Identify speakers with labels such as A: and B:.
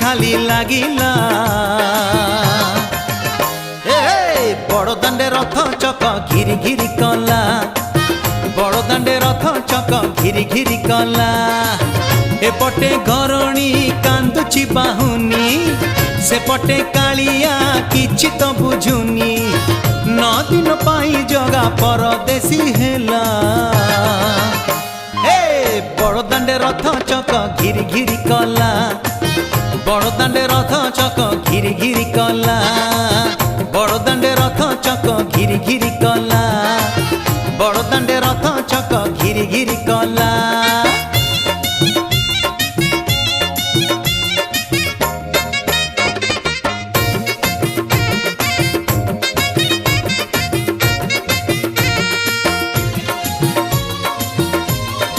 A: ଖାଲି ଲାଗିଲା। ବଡ଼ଦାଣ୍ଡେ ରଥ ଚକ ଘିରି ଘିରି କଲା, ବଡ଼ଦାଣ୍ଡେ ରଥ ଚକ ଘିରି ଘିରି କଲା। ଏପଟେ ଘରଣୀ କାନ୍ଦୁଛି ବାହୁନି, ସେପଟେ କାଳିଆ କିଛି ତ ବୁଝୁନି। 9 ଦିନ ପାଇଁ ଜଗା ପରଦେଶୀ ହେଲା। ବଡ଼ଦାଣ୍ଡେ ରଥ ଚକ ଘିରି ଘିରି କଲା, ବଡ଼ଦାଣ୍ଡେ ରଥ ଚକ ଘିରି ଘିରି କଲା, ବଡ଼ଦାଣ୍ଡେ ରଥ ଚକ ଘିରି ଘିରି କଲା, ବଡ଼ଦାଣ୍ଡେ ରଥ ଚକ ଘିରି ଘିରି କଲା।